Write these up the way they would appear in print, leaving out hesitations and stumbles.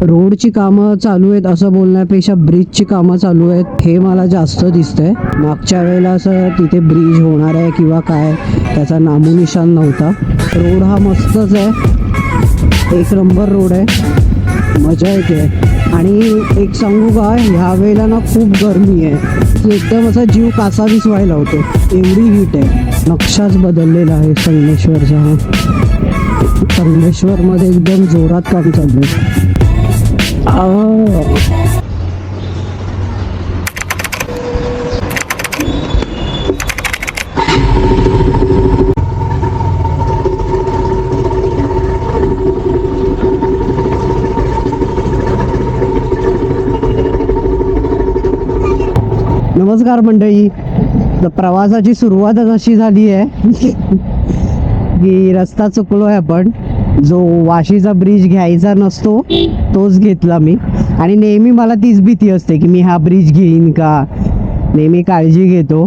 रोडची कामं चालू आहेत असं बोलण्यापेक्षा ब्रिजची कामं चालू आहेत हे मला जास्त दिसतंय. मागच्या वेळेला असं तिथे ब्रिज होणार आहे किंवा काय त्याचा नामोनिशान नव्हता. रोड हा मस्तच आहे, एक नंबर रोड आहे, मजा येते. आणि एक सांगू का, ह्या वेळेला ना खूप गरमी आहे की एकदम असा जीव कासावीस व्हायला होतो, एवढी हीट आहे. नक्षाच बदललेला आहे संगमेश्वरचा. हा संगमेश्वरमध्ये एकदम जोरात काम चालू आहे. नमस्कार मंडळी. प्रवासाची सुरुवातच अशी झाली आहे की रस्ता चुकलोय आपण. जो वाशीचा ब्रिज घ्यायचा नसतो तोच घेतला मी. आणि नेहमी मला तीच भीती असते की मी हा ब्रिज घेईन का, नेहमी काळजी घेतो.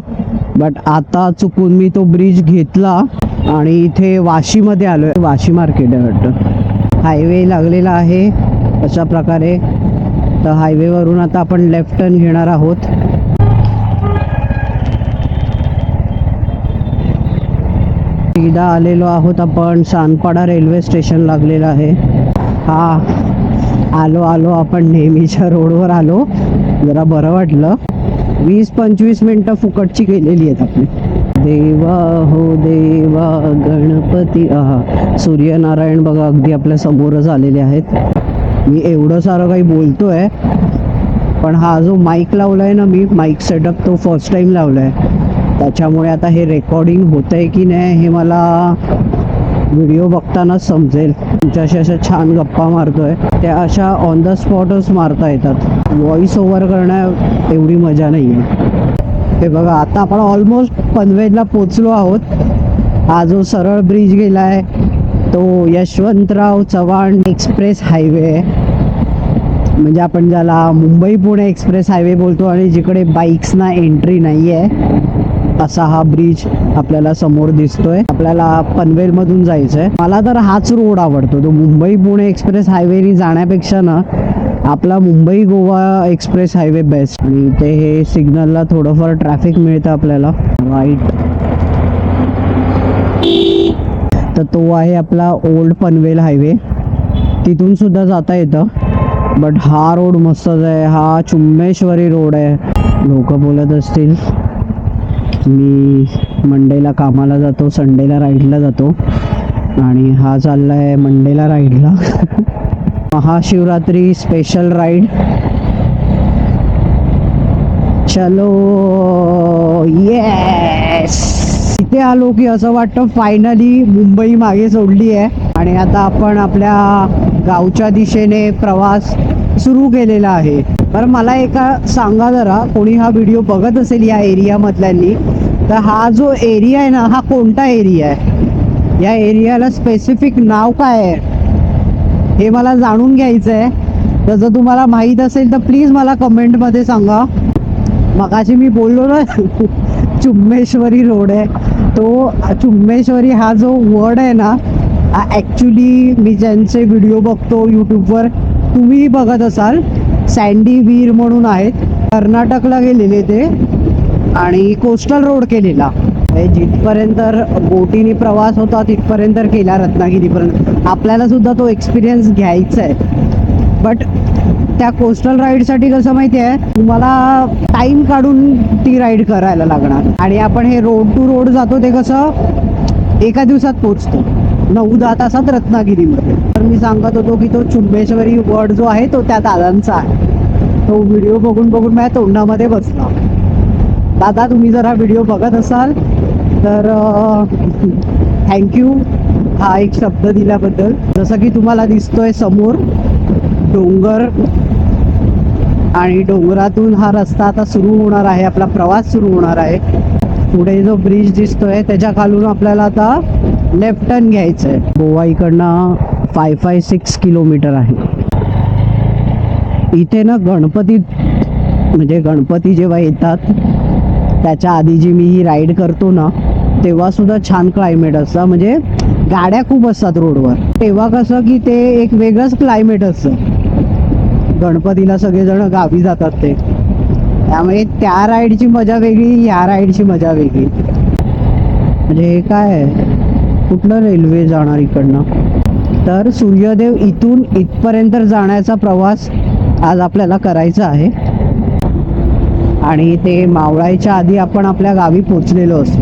बट आता चुकून मी तो ब्रिज घेतला आणि इथे वाशीमध्ये आलो आहे. वाशी मार्केट आहे वाटतं. हायवे लागलेला आहे अशा प्रकारे. तर हायवेवरून आता आपण लेफ्ट टर्न घेणार आहोत. सीधा आलेलो आहोत आपण. सानपाडा रेल्वे स्टेशन लागलेलं आहे. आलो आपण नेहमीच्या रोडवर आलो. जरा बरं वाटलं. 20-25 मिनटं फुकटची गेलेली आहेत आपली. देवा हो देवा गणपती. सूर्यनारायण बघा अगदी आपल्या समोरच आलेले आहेत. मी एवढं सारं काही बोलतोय पण हा जो माईक लावलाय ना, मी माईक सेटअप तो फर्स्ट टाइम लावलाय. त्याच्यामुळे आता हे रेकॉर्डिंग होतंय की नाही हे मला व्हिडिओ बघतानाच समजेल. तुमच्याशी अशा छान गप्पा मारतोय त्या अशा ऑन द स्पॉटच मारता येतात. व्हॉइस ओव्हर करण्यात एवढी मजा नाही आहे. हे बघा आता आपण ऑलमोस्ट पनवेलला पोचलो आहोत. हा जो सरळ ब्रिज गेलाय तो यशवंतराव चव्हाण एक्सप्रेस हायवे आहे. म्हणजे आपण ज्याला मुंबई पुणे एक्सप्रेस हायवे बोलतो आणि जिकडे बाईक्सना एंट्री नाही आहे असा हा ब्रिज आपल्याला समोर दिसतोय. आपल्याला पनवेलमधून जायचं आहे. मला तर हाच रोड आवडतो, तो मुंबई पुणे एक्सप्रेस हायवेनी जाण्यापेक्षा ना आपला Mumbai Goa express highway best. आणि इथे हे सिग्नलला थोडंफार ट्रॅफिक मिळतं आपल्याला. राईट तर तो आहे आपला ओल्ड पनवेल हायवे. तिथून सुद्धा जाता येतं. बट हा रोड मस्तच आहे. हा चुम्मेश्वरी रोड आहे. लोक बोलत असतील मी मंडेला कामाला जातो, संडेला राईडला जातो आणि हा चाललाय मंडेला राईडला. Mahashivratri special ride. चलो येस. इथे आलो की असं वाटतं फायनली मुंबई मागे सोडली आहे आणि आता आपण आपल्या गावच्या दिशेने प्रवास सुरू केलेला आहे. बरं मला एका सांगा जरा, कोणी हा व्हिडिओ बघत असेल या एरियामधल्यांनी, तर हा जो एरिया आहे ना हा कोणता एरिया आहे? या एरियाला स्पेसिफिक नाव काय आहे हे मला जाणून घ्यायचं आहे. तर जर तुम्हाला माहीत असेल तर प्लीज मला कमेंटमध्ये सांगा. मगाशी मी बोललो ना चुम्मेश्वरी रोड आहे, तो चुम्मेश्वरी हा जो वर्ड आहे ना हा ॲक्च्युली मी ज्यांचे व्हिडिओ बघतो यूट्यूबवर, तुम्ही बघत असाल, सँडी वीर म्हणून आहेत, कर्नाटकला गेलेले ते आणि कोस्टल रोड केलेला. जिथपर्यंत बोटीने प्रवास होता तिथपर्यंत केला, रत्नागिरीपर्यंत. आपल्याला सुद्धा तो एक्सपिरियन्स घ्यायचा आहे. बट त्या कोस्टल राईडसाठी कसं माहिती आहे, तुम्हाला टाईम काढून ती राईड करायला लागणार. आणि आपण हे रोड टू रोड जातो ते कसं एका दिवसात पोचतो, 9-10 तासात रत्नागिरीमध्ये. तर मी सांगत होतो की तो चुम्मेश्वरी वर्ड जो आहे तो त्या दादांचा आहे. तो व्हिडिओ बघून माझ्या तोंडामध्ये बसला. दादा तुम्ही जर हा व्हिडिओ बघत असाल तर थँक्यू हा एक शब्द दिल्याबद्दल. जसं की तुम्हाला दिसतोय समोर डोंगर आणि डोंगरातून हा रस्ता आता सुरू होणार आहे, आपला प्रवास सुरू होणार आहे. पुढे जो ब्रिज दिसतोय त्याच्या खालून आपल्याला आता लेफ्ट टर्न घ्यायचं आहे. गोवा इकडनं 556 किलोमीटर आहे. इथे ना गणपती म्हणजे गणपती जेव्हा येतात त्याच्या आधी जी मी ही राईड करतो ना तेव्हा सुद्धा छान क्लायमेट असतं. म्हणजे गाड्या खूप असतात रोडवर, तेव्हा कसं की ते एक वेगळंच क्लायमेट असतं. गणपतीला सगळेजण गावी जातात ते, त्यामुळे त्या राईडची मजा वेगळी, या राईडची मजा वेगळी. म्हणजे हे काय आहे, कुठलं रेल्वे जाणार इकडनं? तर सूर्यदेव इथून इथपर्यंत जाण्याचा प्रवास आज आपल्याला करायचा आहे आणि ते मावळायच्या आधी आपण आपल्या गावी पोचलेलो असतो.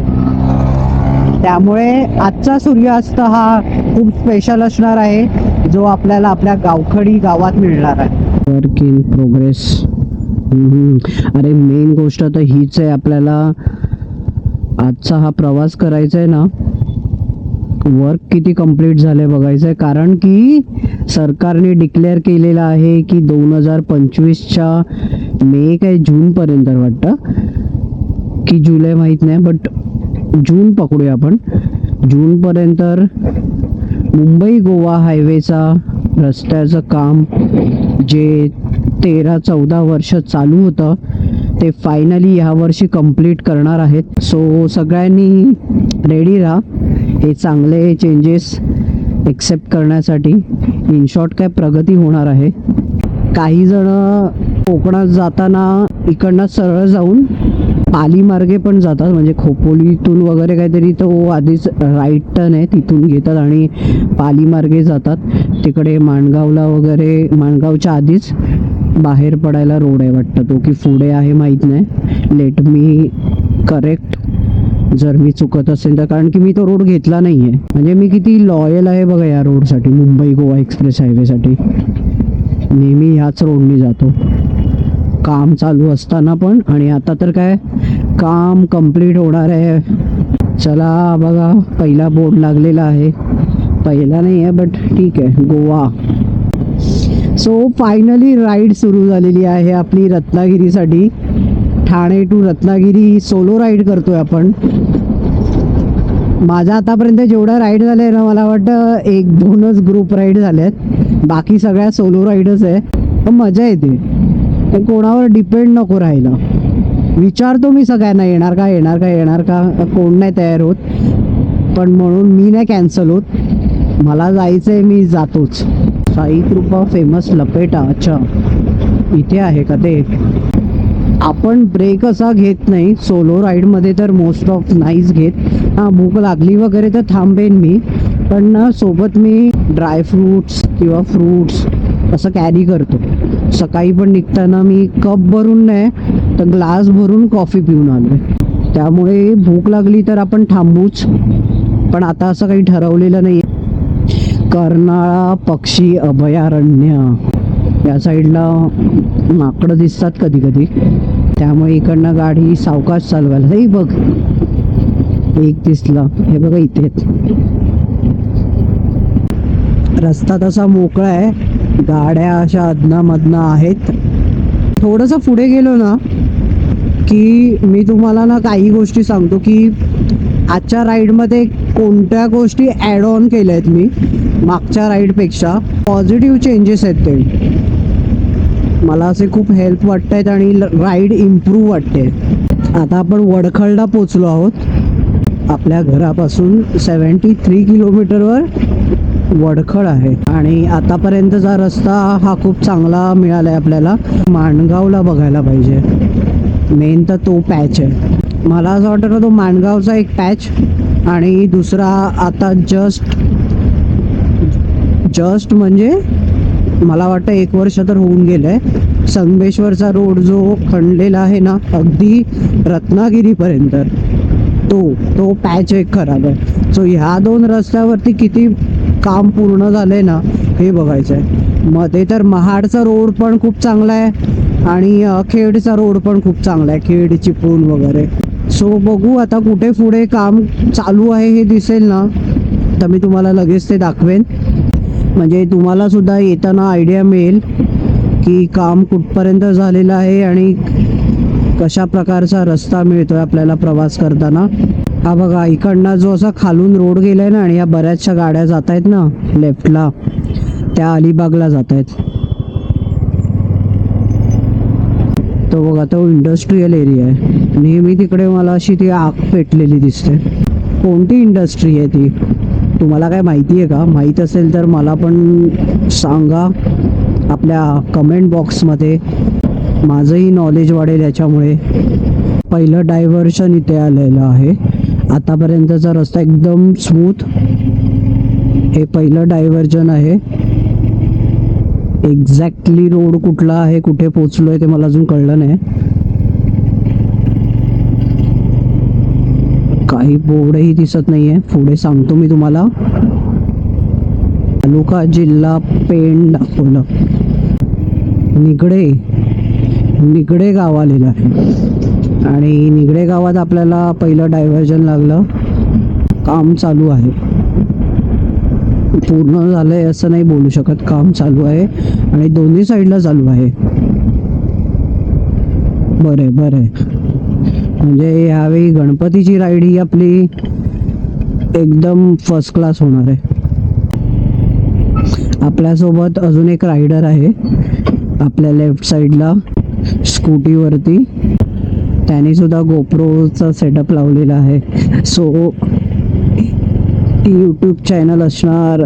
त्यामुळे आजचा सूर्यास्त हा खूप स्पेशल असणार आहे, जो आपल्याला आपल्या गावखडी गावात मिळणार आहे. Work in progress. अरे मेन गोष्ट तर हीच आहे, आपल्याला आजचा हा प्रवास करायचा आहे ना, वर्क किती कंप्लीट झालंय बघायचं आहे. कारण की सरकारने डिक्लेअर केलेलं आहे की 2025च्या मे काय जूनपर्यंत वाटतं की जुलै माहीत नाही, बट जून पकडूया आपण, जूनपर्यंत मुंबई गोवा हायवेचा रस्त्याचं काम जे 13-14 वर्ष चालू होतं ते फायनली ह्या वर्षी कंप्लीट करणार आहेत. सो सगळ्यांनी रेडी राहा हे चांगले चेंजेस एक्सेप्ट करण्यासाठी. इन शॉर्ट काय प्रगती होणार आहे. काही जण कोकणात जाताना इकडनं सरळ जाऊन पाली मार्गे पण जातात, म्हणजे खोपोलीतून वगैरे काहीतरी तो आधीच राईट टर्न आहे तिथून घेतात आणि पाली मार्गे जातात. तिकडे माणगावला वगैरे, माणगावच्या आधीच बाहेर पडायला रोड आहे वाटतं तो, की पुढे आहे माहीत नाही. लेट मी करेक्ट जर मी चुकत असेल तर, कारण की मी तो रोड घेतला नाही आहे. म्हणजे मी किती लॉयल आहे बघा या रोडसाठी, मुंबई गोवा एक्सप्रेस हायवेसाठी. नेहमी ह्याच रोडने जातो काम चालू असताना पण, आणि आता तर काय काम कंप्लीट होणार आहे. चला बघा, पहिला बोर्ड लागलेला आहे, पहिला नाही आहे बट ठीक आहे, गोवा. सो फायनली राईड सुरू झालेली आहे आपली रत्नागिरीसाठी. Thane to Ratnagiri solo ride करतोय आपण. माझ्या आतापर्यंत जेवढ्या राईड झाल्या ना, मला वाटतं 1-2च ग्रुप राईड झाल्यात, बाकी सगळ्या सोलो राईडच आहे. पण मजा येते, पण कोणावर डिपेंड नको राहायला. विचारतो मी सगळ्यांना येणार का येणार का येणार का, कोण नाही तयार होत, पण म्हणून मी नाही कॅन्सल होत. मला जायचं आहे, मी जातोच. साई कृपा फेमस लपेटा, अच्छा इथे आहे का ते. आपण ब्रेक असा घेत नाही सोलो राईडमध्ये, तर मोस्ट ऑफ नाहीच घेत. हां भूक लागली वगैरे तर थांबेन मी, पण ना सोबत मी ड्रायफ्रूट्स किंवा फ्रूट्स असं कॅरी करतो. सकाळी पण निघताना मी कप भरून नाही तर ग्लास भरून कॉफी पिऊन आलो. त्यामुळे भूक लागली तर आपण थांबूच, पण आता असं काही ठरवलेलं नाही. कर्नाळा पक्षी अभयारण्य या साईडला माकडं दिसतात कधी कधी, त्यामुळे इकडनं गाडी सावकाश चालवायला. हे बघ एक दिसला, हे बघा इथे. रस्ता तसा मोकळा आहे, गाड्या अशा अदनामधनं आहेत. थोडंसं पुढे गेलो ना की मी तुम्हाला ना काही गोष्टी सांगतो की आजच्या राईडमध्ये कोणत्या गोष्टी ॲड ऑन केल्या आहेत मी मागच्या राईडपेक्षा. पॉझिटिव्ह चेंजेस आहेत ते, मला असे खूप हेल्प वाटत आहेत आणि राईड इम्प्रूव्ह वाटते. आता आपण वडखळला पोचलो आहोत. आपल्या घरापासून 73 किलोमीटरवर वडखळ आहे आणि आतापर्यंतचा रस्ता हा खूप चांगला मिळाला आहे आपल्याला. माणगावला बघायला पाहिजे, मेन तर तो पॅच आहे. मला असं वाटतं ना तो माणगावचा एक पॅच आणि दुसरा आता जस्ट म्हणजे मला वाटतं 1 वर्ष तर होऊन गेलं आहे, संगमेश्वरचा रोड जो खणलेला आहे ना अगदी रत्नागिरीपर्यंत, तो पॅच एक खराब आहे. सो ह्या 2 रस्त्यावरती किती काम पूर्ण झालंय ना हे बघायचं आहे. मध्ये तर महाडचा रोड पण खूप चांगला आहे आणि खेडचा रोड पण खूप चांगला आहे, खेड चिपळूण वगैरे. सो बघू आता कुठे पुढे काम चालू आहे हे दिसेल ना तर मी तुम्हाला लगेच ते दाखवेन, म्हणजे तुम्हाला सुद्धा येताना आयडिया मिळेल की काम कुठपर्यंत झालेलं आहे आणि कशा प्रकारचा रस्ता मिळतोय आपल्याला प्रवास करताना. हा बघा इकडनं जो असा खालून रोड गेलाय ना आणि या बऱ्याचशा गाड्या जात आहेत ना लेफ्टला, त्या अलिबागला जात आहेत. तो बघा तो इंडस्ट्रियल एरिया आहे. नेहमी तिकडे मला अशी ती आग पेटलेली दिसते. कोणती इंडस्ट्री आहे ती, तुम्हाला काय माहिती आहे का? माहीत असेल तर मला पण सांगा. आपल्या कमेंट बॉक्समध्ये. माझंही नॉलेज वाढेल याच्यामुळे. पहिलं डायव्हर्शन इथे आलेलं आहे. आतापर्यंतचा रस्ता एकदम स्मूथ. हे पहिलं डायव्हर्जन आहे. एक्झॅक्टली रोड कुठला आहे, कुठे पोचलोय ते मला अजून कळलं नाही. काही बोर्डही दिसत नाहीये. पुढे सांगतो मी तुम्हाला. तालुका जिल्हा पेण दाखवलं. निगडे गाव आलेलं आहे आणि निगडे गावात आपल्याला पहिलं डायव्हर्जन लागलं. काम चालू आहे. पूर्ण झालंय असं नाही बोलू शकत. काम चालू आहे आणि दोन्ही साईडला चालू आहे. बरं म्हणजे यावेळी गणपतीची राईड ही आपली एकदम फर्स्ट क्लास होणार आहे. आपल्यासोबत अजून एक रायडर आहे आपल्या लेफ्ट साईडला स्कूटीवरती. त्याने सुद्धा गोप्रोचा सेटअप लावलेला आहे. सो यूट्यूब चॅनल असणार.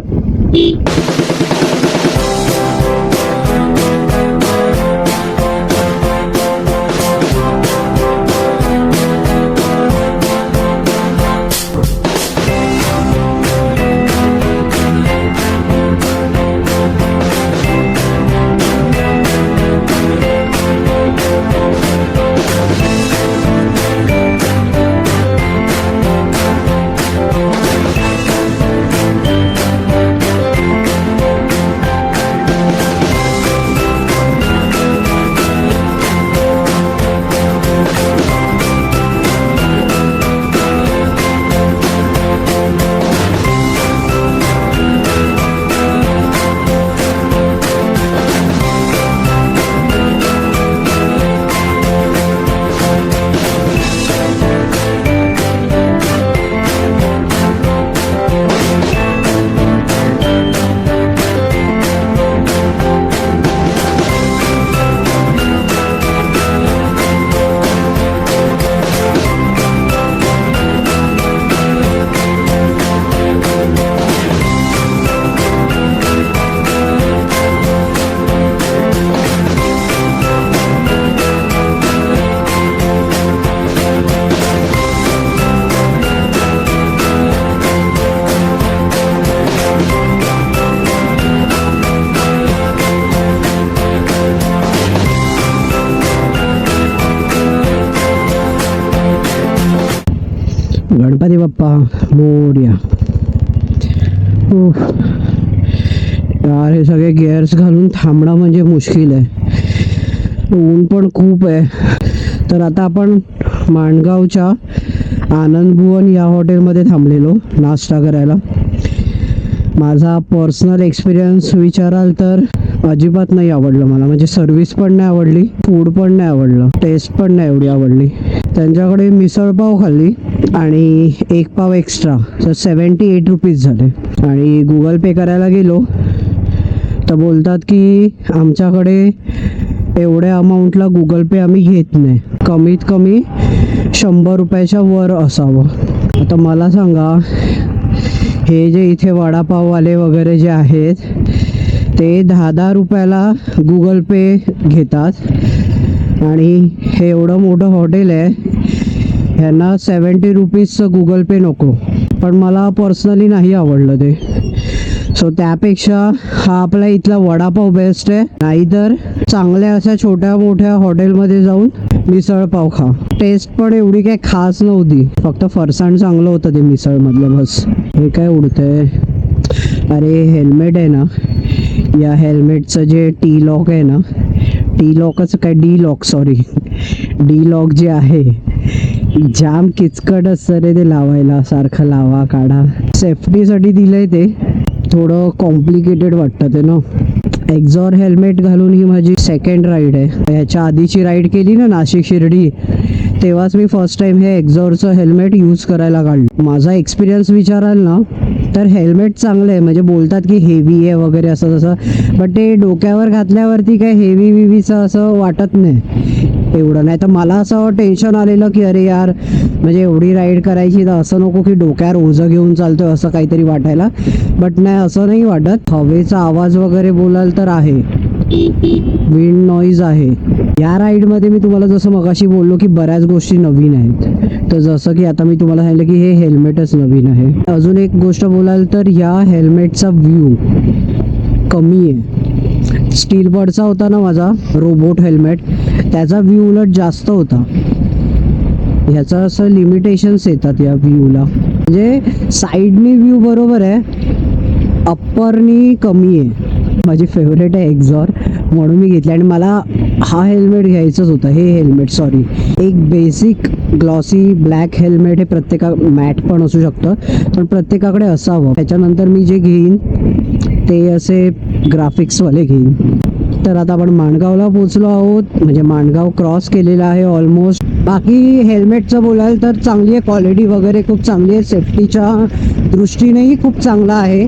गणपती बाप्पा मोरया. यार हे सगळे गिअर्स घालून थांबणं म्हणजे मुश्किल आहे. ऊन पण खूप आहे. तर आता आपण माणगावच्या आनंद भुवन या हॉटेलमध्ये थांबलेलो नाश्ता करायला. माझा पर्सनल एक्सपिरियन्स विचाराल तर अजिबात नाही आवडलं मला. म्हणजे सर्विस पण नाही आवडली, फूड पण नाही आवडलं, टेस्ट पण नाही एवढी आवडली. त्यांच्याकडे मिसळपाव खाल्ली आणि एक पाव एक्स्ट्रा, तर 78 रुपीज झाले. आणि गुगल पे करायला गेलो तर बोलतात की आमच्याकडे एवढ्या अमाऊंटला गुगल पे आम्ही घेत नाही, कमीत कमी 100 रुपयाच्या वर असावं. आता मला सांगा, हे जे इथे वडापाववाले वगैरे जे आहेत ते 10-10 रुपयाला गुगल पे घेतात आणि हे एवढं मोठं हॉटेल आहे, ह्यांना 70 रुपीजचं गुगल पे नको. पण मला पर्सनली नाही आवडलं ते. सो त्यापेक्षा हा आपला इथला वडापाव बेस्ट आहे. नाहीतर चांगल्या अशा छोट्या मोठ्या हॉटेलमध्ये जाऊन मिसळपाव खा. टेस्ट पण एवढी काही खास नव्हती, फक्त फरसाण चांगलं होतं ते मिसळमधलं बस. हे काय उडतंय? अरे हेल्मेट आहे ना, या हेल्मेटचं जे टी लॉक आहे ना, टी लॉकच काय D lock, sorry D lock जे आहे जाम किचकट असतं रे ते लावायला. सारखं लावा काढा. सेफ्टीसाठी दिलंय ते. थोडं कॉम्प्लिकेटेड वाटतं ते ना. एक्झॉर हेल्मेट घालून ही माझी सेकंड राईड आहे. ह्याच्या आधीची राईड केली ना नाशिक शिर्डी, तेव्हाच मी फर्स्ट टाइम हे एक्झॉरचं हेल्मेट यूज करायला काढलं. माझा एक्सपिरियन्स विचाराल ना तर हेल्मेट चांगलं आहे. म्हणजे बोलतात की हेवी आहे वगैरे असं तसं, बट ते डोक्यावर घातल्यावरती काय हेवी विवीचं असं वाटत नाही एवढं. नाही तर मला असं टेन्शन आलेलं की अरे यार, म्हणजे एवढी राईड करायची तर असं नको की डोक्यावर ओझं घेऊन चालतोय असं काहीतरी वाटायला. बट नाही, असं नाही वाटत. हवेचा आवाज वगैरे बोलाल तर आहे, विंड नॉईज आहे. या राईडमध्ये मी तुम्हाला जसं मगाशी बोललो की बऱ्याच गोष्टी नवीन आहेत. तर जसं की आता मी तुम्हाला सांगितलं की हे हेल्मेटच नवीन आहे. अजून एक गोष्ट बोलाल तर या हेल्मेटचा व्ह्यू कमी आहे. स्टील बर्डचा होता ना माझा रोबोट हेल्मेट, त्याचा व्ह्यू उलट जास्त होता. ह्याचं असं लिमिटेशन्स येतात या व्ह्यूला. म्हणजे साईडनी व्ह्यू बरोबर आहे, अप्परनी कमी आहे. माझी फेवरेट आहे एक्झॉर, म्हणून मी घेतली. आणि मला हा हेल्मेट घ्यायचंच होतं. हे हेल्मेट सॉरी एक बेसिक ग्लॉसी ब्लॅक हेल्मेट हे मॅट पण असू शकतं, पण प्रत्येकाकडे असावं. त्याच्यानंतर मी जे घेईन ते असे ग्राफिक्सवाले घेईन. तर आता आपण माणगावला पोचलो आहोत, म्हणजे माणगाव क्रॉस केलेला आहे ऑलमोस्ट. बाकी हेल्मेटचं बोलाल तर चांगली आहे, क्वालिटी वगैरे खूप चांगली आहे, सेफ्टीच्या दृष्टीनेही खूप चांगला आहे.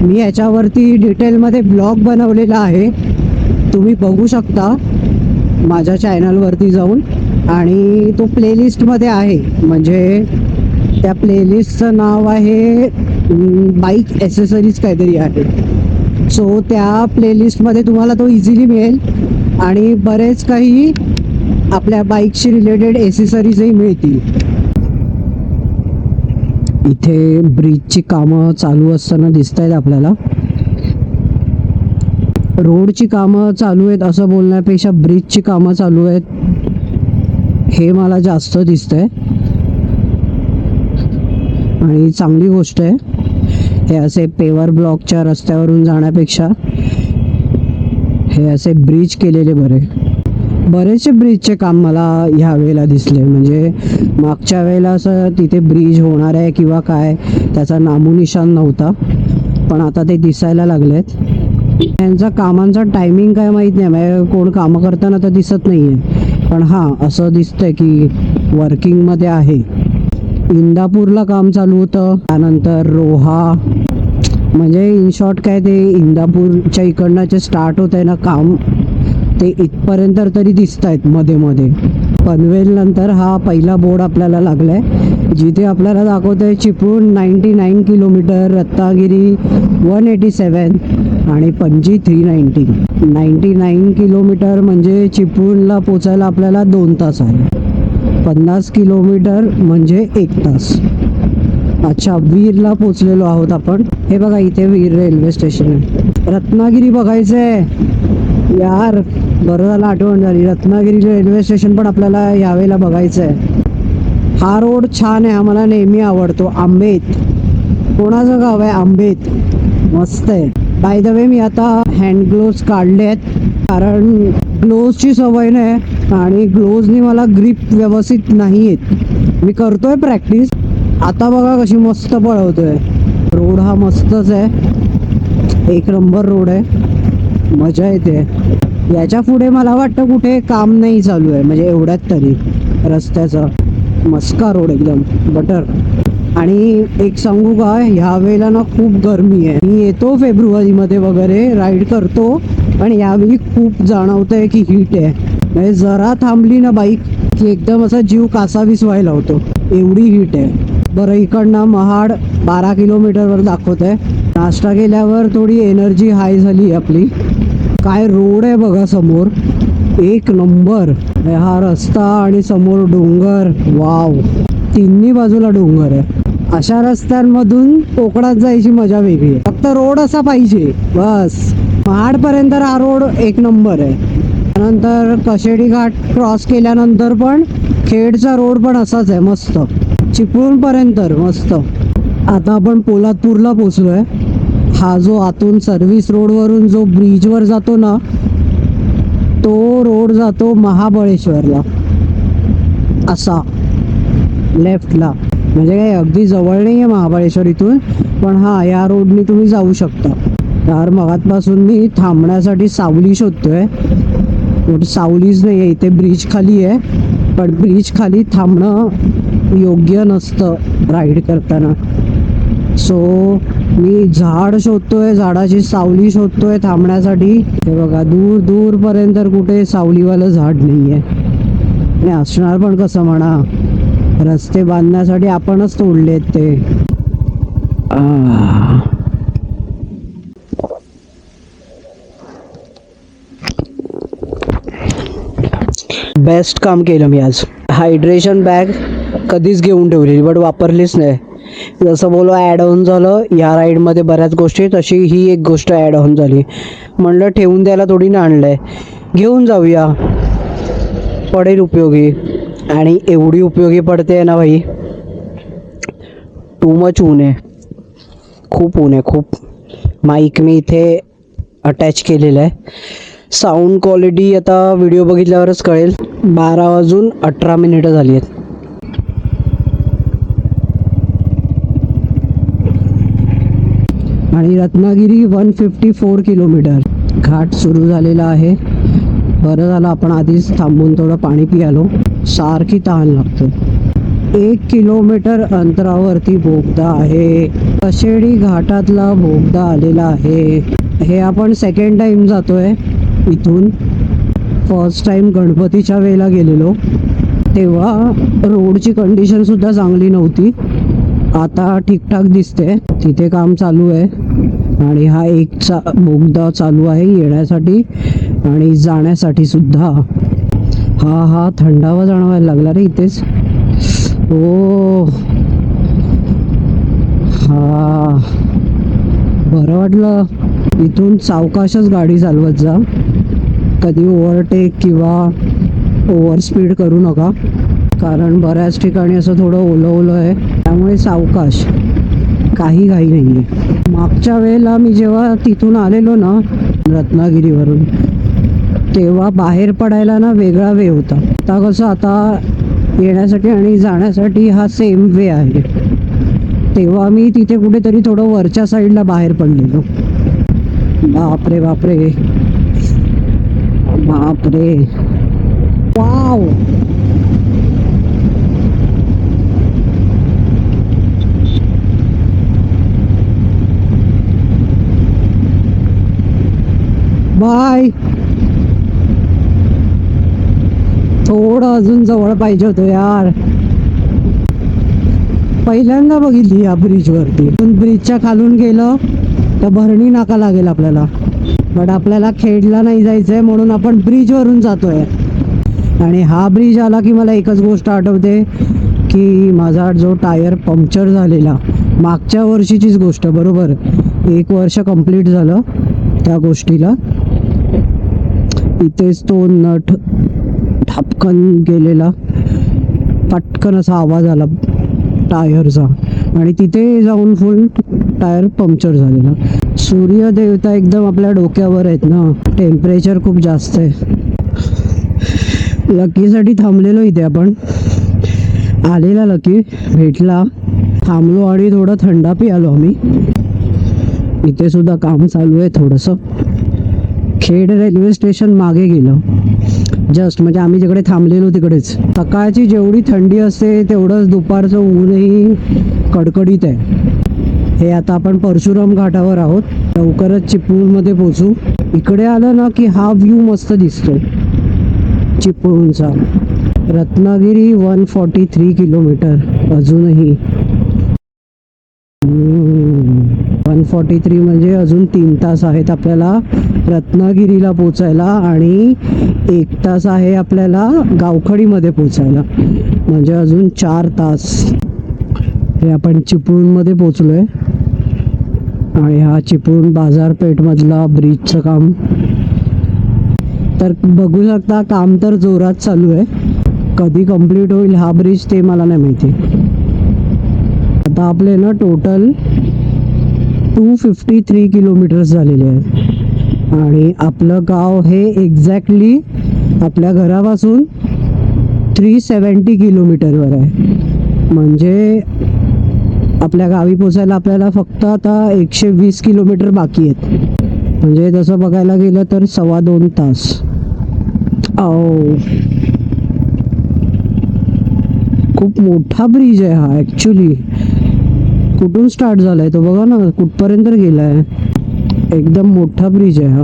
मी याच्यावरती डिटेलमध्ये ब्लॉग बनवलेला आहे, तुम्ही बघू शकता माझ्या चॅनलवरती जाऊन. आणि तो प्लेलिस्टमध्ये आहे, म्हणजे त्या प्लेलिस्टचं नाव आहे बाईक ॲसेसरीज काहीतरी आहे. सो त्या प्लेलिस्टमध्ये तुम्हाला तो इझिली मिळेल आणि बरेच काही आपल्या बाईकशी रिलेटेड ॲसेसरीजही मिळतील. इथे ब्रिजची कामं चालू असताना दिसत आहेत आपल्याला. रोडची कामं चालू आहेत असं बोलण्यापेक्षा ब्रिजची कामं चालू आहेत हे मला जास्त दिसतंय आणि चांगली गोष्ट आहे. हे असे पेवर ब्लॉकच्या रस्त्यावरून जाण्यापेक्षा हे असे ब्रिज केलेले बरे. बरेचसे ब्रिजचे काम मला ह्या वेळेला दिसले, म्हणजे मागच्या वेळेला असं तिथे ब्रिज होणार आहे किंवा काय त्याचा नामोनिशान नव्हता, पण आता ते दिसायला लागलेत. त्यांचा कामांचा टायमिंग काय माहीत नाही, म्हणजे कोण कामं करताना तर दिसत नाही आहे, पण हां असं दिसतंय की वर्किंगमध्ये आहे. इंदापूरला काम चालू होतं, त्यानंतर रोहा, म्हणजे इन शॉर्ट काय ते इंदापूरच्या इकडनं जे स्टार्ट होत आहे ना काम, ते इथपर्यंत तरी दिसत आहेत मध्ये मध्ये. पनवेल नंतर हा पहिला बोर्ड आपल्याला लागला आहे, जिथे आपल्याला दाखवत आहे चिपळूण 99 किलोमीटर, रत्नागिरी 187 आणि पणजी 390. 99 किलोमीटर म्हणजे चिपळूणला पोचायला आपल्याला 2 तास आहे. 50 किलोमीटर म्हणजे 1 तास. अच्छा, वीरला पोचलेलो आहोत आपण. हे बघा इथे वीर रेल्वे स्टेशन आहे. रत्नागिरी बघायचं आहे यार, बरं झालं आठवण झाली. रत्नागिरी रेल्वे स्टेशन पण आपल्याला यावेळेला बघायचं आहे. हा रोड छान आहे, आम्हाला नेहमी आवडतो. आंबेत, कोणाचं गाव आहे? आंबेत, मस्त आहे. बाय द वे मी आता हँड ग्लोव्ज काढले आहेत, कारण ग्लोव्जची सवय नाही आणि ग्लोव्जनी मला ग्रिप व्यवस्थित नाही येत. मी करतोय प्रॅक्टिस. आता बघा कशी मस्त पळवतोय. रोड हा मस्तच आहे, एक नंबर रोड आहे, मजा येते. याच्या पुढे मला वाटतं कुठे काम नाही चालू आहे, म्हणजे एवढ्यात तरी रस्त्याचं मस्का रोड एकदम बटर. आणि एक सांगू का, ह्या वेळेला ना खूप गरमी आहे. मी येतो फेब्रुवारीमध्ये वगैरे राईड करतो, पण यावेळी खूप जाणवतंय की हीट आहे. म्हणजे जरा थांबली ना बाईक की एकदम असा जीव कासावीस व्हायला होतो, एवढी हीट आहे. बरं, इकडनं महाड 12 किलोमीटरवर दाखवत आहे. नाश्ता केल्यावर थोडी एनर्जी हाय झाली आपली. काय रोड आहे बघा समोर, एक नंबर. हा रस्ता आणि समोर डोंगर, वाव, तिन्ही बाजूला डोंगर आहे. अशा रस्त्यांमधून कोकणात जायची मजा वेगळी आहे. फक्त रोड असा पाहिजे बस. महाडपर्यंत हा रोड एक नंबर आहे. त्यानंतर कशेडी घाट क्रॉस केल्यानंतर पण खेडचा रोड पण असाच आहे, मस्त. चिपळूणपर्यंत मस्त. आता आपण पोलादपूरला पोचलो आहे. हा जो आतून सर्व्हिस रोडवरून जो ब्रिजवर जातो ना, तो रोड जातो महाबळेश्वरला, असा लेफ्टला. म्हणजे काही अगदी जवळ नाही आहे महाबळेश्वर इथून, पण हां या रोडनी तुम्ही जाऊ शकता. तर मगातपासून मी थांबण्यासाठी सावली शोधतोय, सावलीच नाही आहे इथे. ब्रिज खाली आहे, पण ब्रिज खाली थांबणं योग्य नसतं राईड करताना. सो मी झाड शोधतोय, झाडाची सावली शोधतोय थांबण्यासाठी. हे बघा दूर दूरपर्यंत कुठे सावलीवालं झाड नाही आहे. आणि असणार पण कसं म्हणा, रस्ते बांधण्यासाठी आपणच तोडलेत ते. बेस्ट काम केलं मी आज. हायड्रेशन बॅग कधीच घेऊन ठेवलेली बट वापरलीच नाही. जसं बोलो ॲड ऑन झालं या राईडमध्ये बऱ्याच गोष्टी, तशी ही एक गोष्ट ॲड ऑन झाली. म्हणलं ठेवून द्यायला थोडी ना आणलं आहे, घेऊन जाऊया, पडेल उपयोगी. आणि एवढी उपयोगी पडते ना भाई, टू मच ऊन आहे, खूप ऊन आहे खूप. माईक मी इथे अटॅच केलेलं आहे. साऊंड क्वालिटी आता व्हिडिओ बघितल्यावरच कळेल. 12:18 झाली आहेत. आणि रत्नागिरी 154 किलोमीटर घाट सुरू झालेला आहे. बरं झालं आपण आधीच थांबून थोडं पाणी पियालो, सारखी तहान लागते. 1 किलोमीटर अंतरावरती बोगदा आहे. कशेडी घाटातला बोगदा आलेला आहे. हे आपण सेकंड टाइम जातोय इथून. फर्स्ट टाइम गणपतीच्या वेळेला गेलेलो तेव्हा रोडची कंडिशन सुद्धा चांगली नव्हती. आता ठीकठाक दिसते. तिथे काम चालू आहे आणि हा एकचा बोगदा चालू आहे येण्यासाठी आणि जाण्यासाठी सुद्धा. हा थंडावा जाणवायला लागला रे इथेच. ओ हा बरं वाटलं. इथून सावकाशच गाडी चालवत जा, कधी ओव्हरटेक किंवा ओव्हर स्पीड करू नका, कारण बऱ्याच ठिकाणी असं थोडं ओलं आहे, त्यामुळे सावकाश, काही घाई नाही आहे. मागच्या वेळेला मी जेव्हा तिथून आलेलो ना रत्नागिरीवरून, तेव्हा बाहेर पडायला ना वेगळा वे होता. आता कसं आता येण्यासाठी आणि जाण्यासाठी हा सेम वे आहे. तेव्हा मी तिथे कुठेतरी थोडं वरच्या साईडला बाहेर पडलेलो. बापरे बापरे बापरे, वाव. बाय. थोडं अजून जवळ पाहिजे होतं यार. पहिल्यांदा बघितली या ब्रिजवरती. ब्रिजच्या खालून गेलं तर भरणी नाका लागेल आपल्याला, बट आपल्याला खेडला नाही जायचंय म्हणून आपण ब्रिजवरून जातोय. आणि हा ब्रिज आला की मला एकच गोष्ट आठवते की माझा जो टायर पंक्चर झालेला मागच्या वर्षीचीच गोष्ट, बरोबर 1 वर्ष कंप्लीट झालं त्या गोष्टीला. इथेच तो नट ठापकन गेलेला, पटकन असा आवाज आला टायरचा आणि तिथे जाऊन फुल टायर पंक्चर झालेला. सूर्य देवता एकदम आपल्या डोक्यावर आहेत ना, टेम्परेचर खूप जास्त आहे. लकीसाठी थांबलेलो इथे आपण. आलेला लकी भेटला, थांबलो आणि थोडा थंडा पियालो आम्ही. इथे सुद्धा काम चालू आहे थोडंसं. खेड रेल्वे स्टेशन मागे गेलं जस्ट, म्हणजे आम्ही जिकडे थांबलेलो तिकडेच. सकाळची जेवढी थंडी असते तेवढंच दुपारचं ऊनही कडकडीत आहे. हे आता आपण परशुराम घाटावर आहोत, लवकरच चिपळूणमध्ये पोचू. इकडे आलं ना की हा व्ह्यू मस्त दिसतो चिपळूणचा. रत्नागिरी 143 किलोमीटर अजूनही. 143 म्हणजे अजून 3 तास आहेत आपल्याला रत्नागिरीला पोचायला आणि 1 तास आहे आपल्याला गावखडीमध्ये पोचायला, म्हणजे अजून 4 तास. हे आपण चिपळूणमध्ये पोचलोय आणि हा चिपळूण बाजारपेठमधला ब्रिजचं काम तर बघू शकता. काम तर जोरात चालू आहे. कधी कंप्लीट होईल हा ब्रिज ते मला नाही माहिती. आता आपले ना टोटल 253 किलोमीटर्स झालेले आहेत आणि आपलं गाव हे एक्झॅक्टली आपल्या घरापासून 370 किलोमीटरवर आहे. म्हणजे आपल्या गावी पोचायला आपल्याला फक्त आता 120 किलोमीटर बाकी आहेत. म्हणजे तसं बघायला गेलं तर 2.25 तास. खूप मोठा ब्रिज आहे हा ॲक्च्युली. कुठून स्टार्ट झालाय तो बघा ना, कुठपर्यंत गेलाय. एकदम मोठा ब्रिज आहे हा,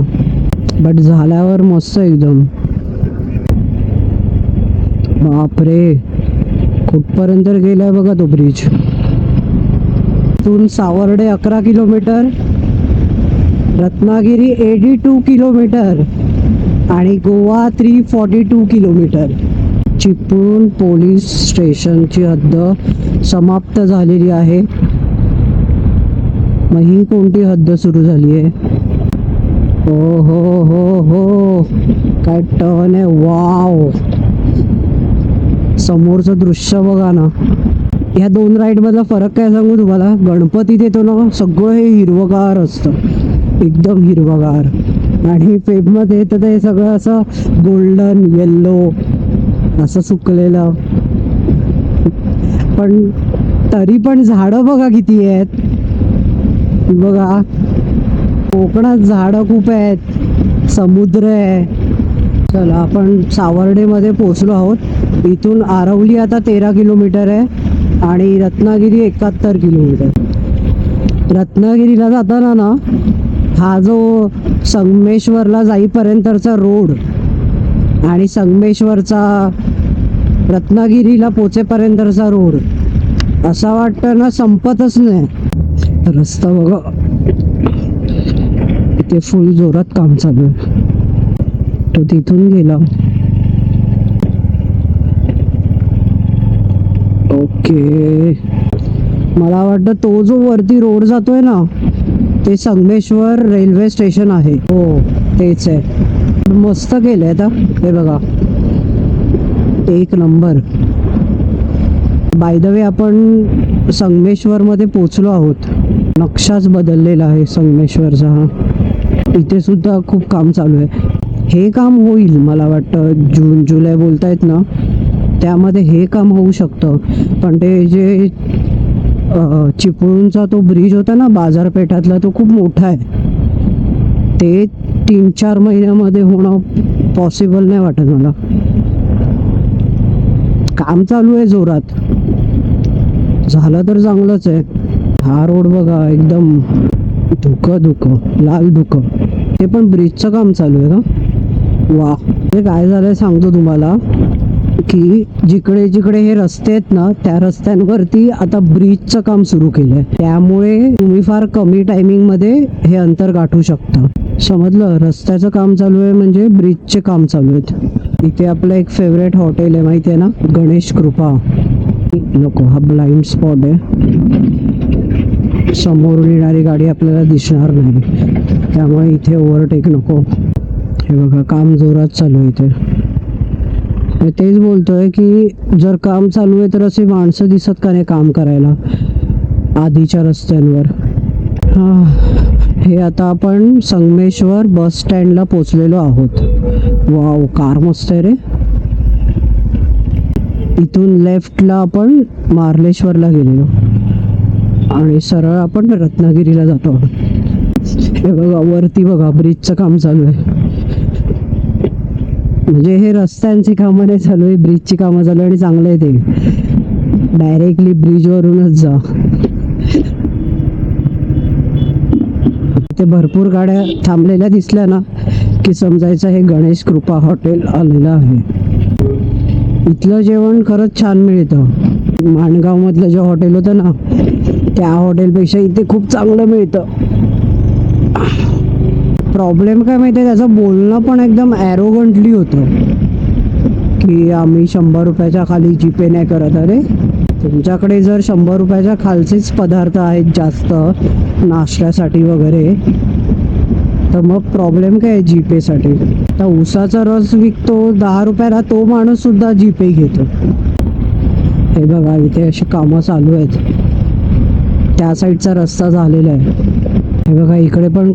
बट झाल्यावर मस्त एकदम. बापरे, कुठपर्यंत गेलाय बघा तो ब्रिज. इथून सावर्डे 11 किलोमीटर, रत्नागिरी 82 किलोमीटर. आणि गोवा 342 किलोमीटर. चिपळूण पोलीस स्टेशनची हद्द समाप्त झालेली आहे. मग ही कोणती हद्द सुरू झाली आहे? हो हो हो हो, काय टर्न आहे. वाव, समोरचं दृश्य बघा ना. ह्या दोन राईड मधला फरक काय सांगू तुम्हाला? गणपतीत येतो ना, सगळं हे हिरवगार असतं, एकदम हिरवगार. आणि फेबमध्ये येतं तर हे सगळं असं गोल्डन येल्लो असं सुकलेलं. पण तरी पण झाडं बघा किती आहेत. बघा, कोकणात झाडं खूप आहेत, समुद्र आहे. चला, आपण सावर्डेमध्ये पोचलो आहोत. इथून आरवली आता 13 किलोमीटर आहे आणि रत्नागिरी 71 किलोमीटर. रत्नागिरीला जाताना ना, हा जो संगमेश्वरला जाईपर्यंतचा रोड आणि संगमेश्वरचा रत्नागिरीला पोचेपर्यंतचा रोड असा वाटतं ना संपतच नाही. रस्ता बघा, इथे फुल जोरात काम चालू आहे. तो तिथून गेला. ओके, मला वाटतं तो जो वरती रोड जातोय ना, ते संगमेश्वर रेल्वे स्टेशन आहे. हो, तेच आहे. मस्त केलंय आता हे बघा, एक नंबर. बाय द वे, आपण संगमेश्वरमध्ये पोचलो आहोत. नक्षाच बदललेला आहे संगमेश्वरचा. हा, इथे सुद्धा खूप काम चालू आहे. हे काम होईल मला वाटतं, जून जुलै बोलतायत ना, त्यामध्ये हे काम होऊ शकतं. पण ते जे चिपळूणचा तो ब्रिज होता ना बाजारपेठातला, तो खूप मोठा आहे. ते 3-4 महिन्यामध्ये होणं पॉसिबल नाही वाटत मला. काम चालू आहे जोरात, झालं तर चांगलंच आहे. हा रोड बघा, एकदम धुकं धुकं, लाल धुकं. ते पण ब्रिजचं काम चालू आहे का? वा, हे काय झालंय सांगतो तुम्हाला, की जिकडे जिकडे हे रस्ते आहेत ना, त्या रस्त्यांवरती आता ब्रिजचं काम सुरू केलंय. त्यामुळे तुम्ही फार कमी टायमिंग मध्ये हे अंतर गाठू शकता. समजलं? रस्त्याचं काम चालू आहे म्हणजे ब्रिजचे काम चालू आहेत. इथे आपलं एक फेवरेट हॉटेल आहे, माहिती आहे ना, गणेश कृपा. नको, हा ब्लाइंड स्पॉट आहे. समोरून येणारी गाडी आपल्याला दिसणार नाही, त्यामुळे इथे ओव्हरटेक नको. हे बघा, काम जोरात चालू आहे इथे. तेच बोलतोय की जर काम चालू आहे तर असे माणसं दिसत का नाही काम करायला आधीच्या रस्त्यांवर. हा, हे आता आपण संगमेश्वर बस स्टँडला पोचलेलो आहोत. वाव, कार मस्त आहे रे. इथून लेफ्टला आपण मार्लेश्वरला गेलेलो आणि सरळ आपण रत्नागिरीला जातो आहोत. हे बघा, वरती बघा, ब्रिजचं काम चालू आहे. म्हणजे हे रस्त्यांची कामं नाही चालू आहे, ब्रिजची कामं चालू आहे. आणि चांगलं आहे ते, डायरेक्टली ब्रिजवरूनच जा. ते भरपूर गाड्या थांबलेल्या दिसल्या ना की समजायचं हे गणेश कृपा हॉटेल आलेलं आहे. इथलं जेवण खरंच छान मिळतं. माणगावमधलं जे हॉटेल होतं ना, त्या हॉटेलपेक्षा इथे खूप चांगलं मिळतं. प्रॉब्लेम काय माहिती आहे, त्याचं बोलणं पण एकदम ॲरोगंटली होतं की आम्ही 100 रुपयाच्या खाली जीपे नाही करत. अरे, तुमच्याकडे जर 100 रुपयाच्या खालचेच पदार्थ आहेत जास्त नाश्त्यासाठी वगैरे, तर मग प्रॉब्लेम काय आहे जीपेसाठी? आता उसाचा रस विकतो 10 रुपयाला, तो माणूस सुद्धा जीपे घेतो. हे बघा, इथे अशी कामं चालू आहेत. त्या साईडचा रस्ता झालेला आहे. हे बघा, इकडे पण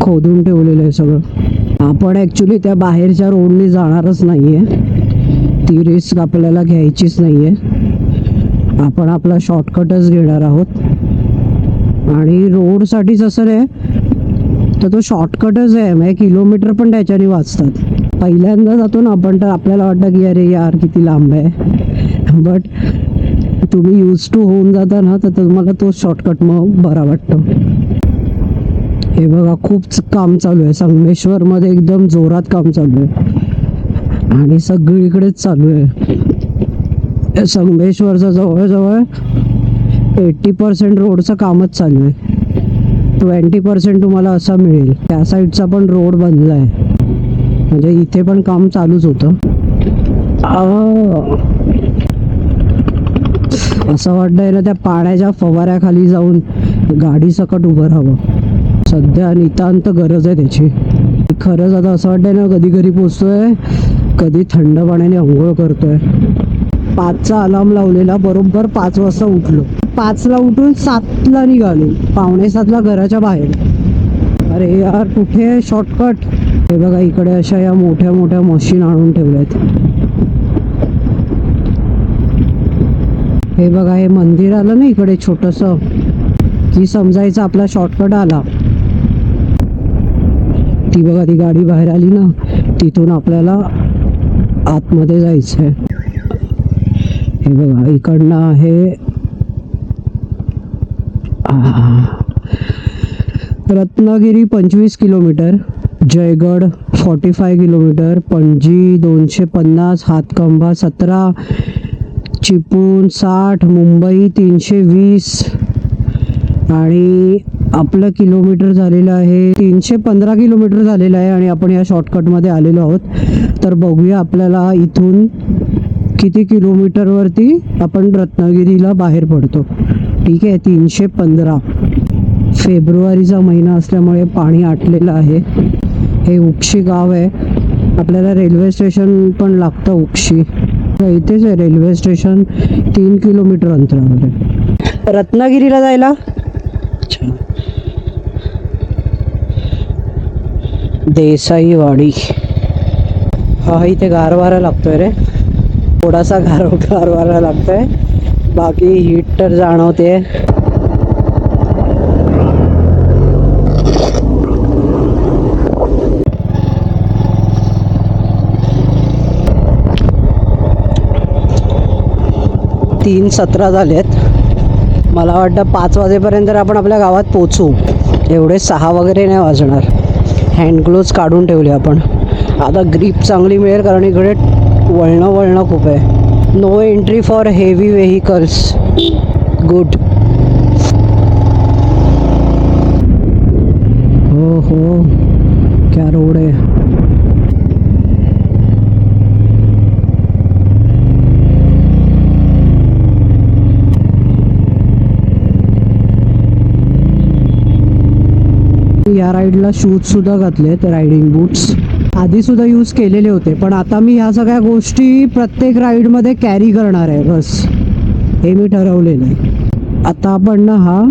खोदून ठेवलेलं आहे सगळं. आपण ॲक्च्युली त्या बाहेरच्या रोडने जाणारच नाही आहे, ती रिस्क आपल्याला घ्यायचीच नाही आहे. आपण आपला शॉर्टकटच घेणार आहोत. आणि रोडसाठीच असं नाही तर तो शॉर्टकटच आहे, म्हणजे किलोमीटर पण त्याच्याने वाचतात. पहिल्यांदा जातो ना आपण तर आपल्याला वाटतं की अरे यार किती लांब आहे, बट तुम्ही यूज टू होऊन जाता ना तर तुम्हाला तो शॉर्टकट मग बरा वाटतो. हे बघा, खूप काम चालू आहे संगमेश्वरमध्ये, एकदम जोरात काम चालू आहे आणि सगळीकडेच चालू आहे. संगमेश्वरचं जवळजवळ 80% रोडचं कामच चालू आहे. 20% तुम्हाला असा मिळेल. त्या साईडचा पण रोड बनला आहे. म्हणजे इथे पण काम चालूच होतं. असं वाटतंय ना त्या पाण्याच्या फवाऱ्याखाली जाऊन गाडी सकट उभं राहावं. सध्या नितांत गरज आहे त्याची. खरंच आता असं वाटतंय ना कधी घरी पोचतोय, कधी थंड पाण्याने आंघोळ करतोय. 5चा अलार्म लावलेला, बरोबर 5 वाजता उठलो. 5ला उठून 7ला निघालो, 6:45ला घराच्या बाहेर. अरे यार कुठे शॉर्टकट. हे बघा इकडे अशा या मोठ्या मोठ्या मशीन आणून ठेवल्यात. हे बघा हे मंदिर आलं ना इकडे छोटंसं, की समजायचं आपला शॉर्टकट आला. ती बघा ती गाडी बाहेर आली ना, तिथून आपल्याला आतमध्ये जायचंय. हे बघा इकडनं आहे रत्नागिरी 25 किलोमीटर, जयगड 45 किलोमीटर, पणजी 250, हातकंबा 17, चिपळूण 60, मुंबई 320 आणि आपलं किलोमीटर झालेलं आहे 315 किलोमीटर झालेलं आहे. आणि आपण या शॉर्टकटमध्ये आलेलो आहोत. तर बघूया आपल्याला इथून किती किलोमीटरवरती आपण रत्नागिरीला बाहेर पडतो. ठीक आहे, 315. फेब्रुवारीचा महिना असल्यामुळे पाणी आटलेलं आहे. हे उक्षी गाव आहे. आपल्याला रेल्वे स्टेशन पण लागतं उक्षी. इथेच आहे रेल्वे स्टेशन, 3 किलोमीटर अंतरावर आहे रत्नागिरीला जायला. देसाईवाडी. हा इथे गारवारा लागतोय रे, थोडासा गारवारा लागतोय, बाकी हीट तर जाणवते. तीन 17 झालेत. मला वाटतं 5 वाजेपर्यंत आपण आपल्या गावात पोचू. एवढे 6 वगैरे नाही वाजणार. हँड ग्लोव्ज काढून ठेवले आपण. आता ग्रीप चांगली मिळेल कारण इकडे वळणं खूप आहे. No entry for heavy vehicles. Good. हो क्या रोड आहे. या राईडला शूज सुद्धा घातलेत, रायडिंग बूट्स. आधी सुद्धा यूज केलेले होते, पण आता मी ह्या सगळ्या गोष्टी प्रत्येक राईडमध्ये कॅरी करणार आहे. बस हे मी ठरवलेलं आहे. आता आपण ना हा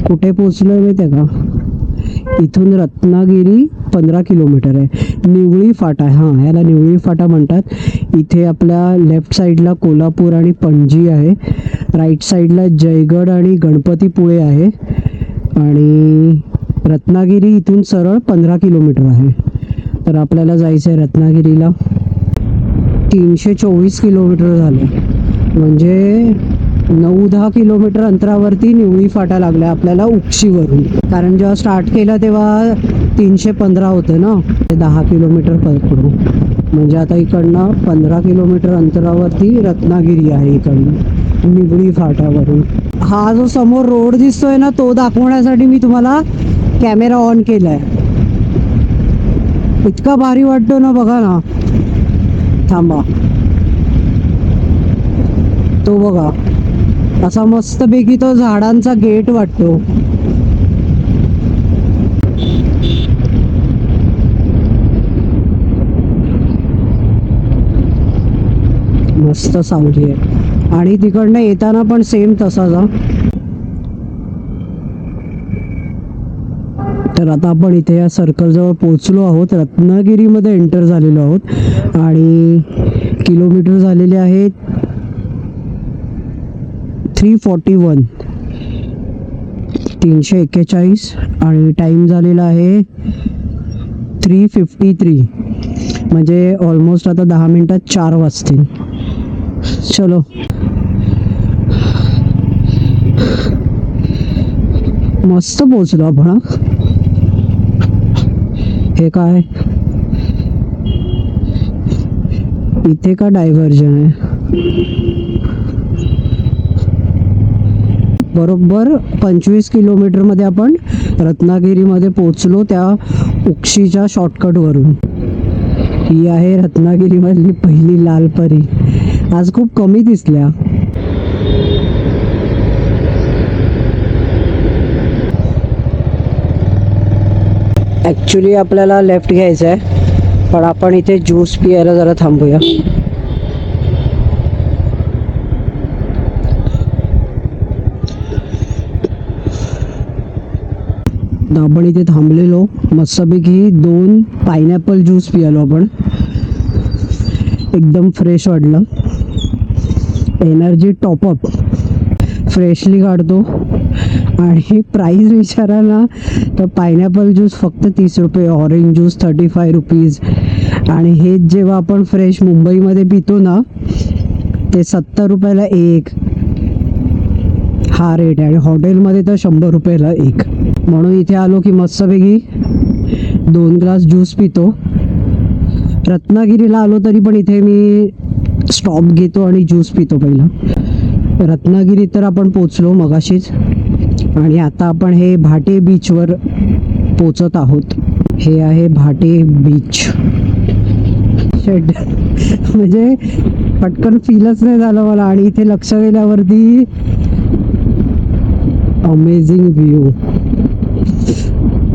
कुठे पोचलोय माहिती आहे का, इथून रत्नागिरी 15 किलोमीटर आहे. निवळी फाटा आहे. हां, याला निवळी फाटा म्हणतात. इथे आपल्या लेफ्ट साईडला कोल्हापूर आणि पणजी आहे, राईट साईडला जयगड आणि गणपतीपुळे आहे. आणि रत्नागिरी इथून सरळ 15 किलोमीटर आहे. तर आपल्याला जायचं आहे रत्नागिरीला. 324 किलोमीटर झाले, म्हणजे 9-10 किलोमीटर अंतरावरती निवळी फाटा लागला आपल्याला उक्षीवरून. कारण जेव्हा स्टार्ट केलं तेव्हा 315 होते ना, 10 किलोमीटर पकडू. म्हणजे आता इकडनं 15 किलोमीटर अंतरावरती रत्नागिरी आहे इकडनं निवळी फाट्यावरून. हा जो समोर रोड दिसतोय ना, तो दाखवण्यासाठी मी तुम्हाला कॅमेरा ऑन केलाय. इतका भारी वाटतो ना, बघा ना. थांबा, तो बघा असा मस्तपैकी तो झाडांचा गेट वाटतो. मस्त सावली आहे. आणि तिकडनं येताना पण सेम तसाच. तर आता आपण इथे या सर्कलजवळ पोचलो आहोत. रत्नागिरीमध्ये एंटर झालेलो आहोत आणि किलोमीटर झालेले आहेत 341, 341 आणि टाईम झालेला आहे 3:53. म्हणजे ऑलमोस्ट आता 10 मिनिटात 4 वाजतील. चलो. मस्त पोचलो आपण. हे काय इथे का डायव्हर्जन आहे. बरोबर 25 किलोमीटरमध्ये आपण रत्नागिरीमध्ये पोचलो, त्या उक्षीच्या शॉर्टकटवरून. ही आहे रत्नागिरीमधली पहिली लाल परी. आज खूप कमी दिसल्या. ॲक्च्युली आपल्याला लेफ्ट घ्यायचं आहे, पण आपण इथे ज्यूस पियायला जरा थांबूया. आपण इथे थांबलेलो, मस्तपैकी 2 पायनॅपल ज्यूस पियालो आपण. एकदम फ्रेश वाटलं. एनर्जी टॉपअप फ्रेशली काढतो. आणि प्राईस विचारायला तर पायनॅपल ज्यूस फक्त 30 रुपये, ऑरेंज ज्यूस 35 रुपीज. आणि हे जेव्हा आपण फ्रेश मुंबईमध्ये पितो ना, ते 70 रुपयाला एक हा रेट आहे. आणि हॉटेलमध्ये तर 100 रुपयाला एक. म्हणून इथे आलो की मस्तपैकी 2 ग्लास ज्यूस पितो. रत्नागिरीला आलो तरी पण इथे मी स्टॉप घेतो आणि ज्यूस पितो पहिला. रत्नागिरीत तर आपण पोचलो मगाशीच. आणि आता आपण हे भाटे बीचवर पोचत आहोत. हे आहे भाटे बीच. शेड म्हणजे पटकन फीलच नाही झालं मला. आणि इथे लक्ष गेल्यावरती amazing view.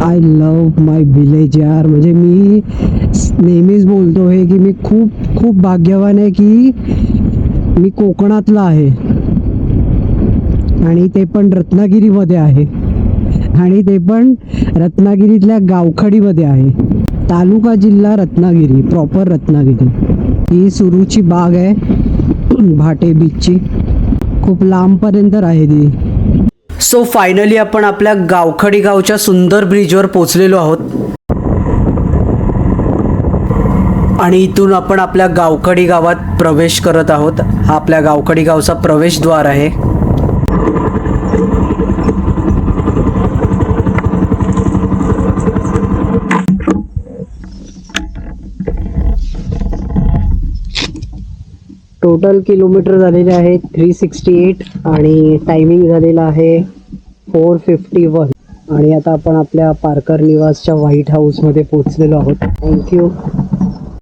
I love my village यार. म्हणजे मी नेहमीच बोलतो हे की मी खूप खूप भाग्यवान आहे की मी कोकणातला आहे. आणि ते पण रत्नागिरीमध्ये आहे. आणि ते पण रत्नागिरीतल्या गावखडीमध्ये आहे. तालुका जिल्हा रत्नागिरी, प्रॉपर रत्नागिरी. ही सुरूची बाग आहे भाटे बीचची. खूप लांबपर्यंत आहे ती. सो फायनली आपण आपल्या गावखडी गावच्या सुंदर ब्रिजवर पोचलेलो आहोत. आणि इथून आपण आपल्या गावखडी गावात प्रवेश करत आहोत. हा आपल्या गावखडी गावचा प्रवेशद्वार आहे. टोटल किलोमीटर झालेले आहे 368 आणि टायमिंग झालेला आहे 4:51. आणि आता आपण आपल्या पारकर निवासच्या व्हाईट हाऊसमध्ये पोहोचलेलो आहोत. थँक्यू.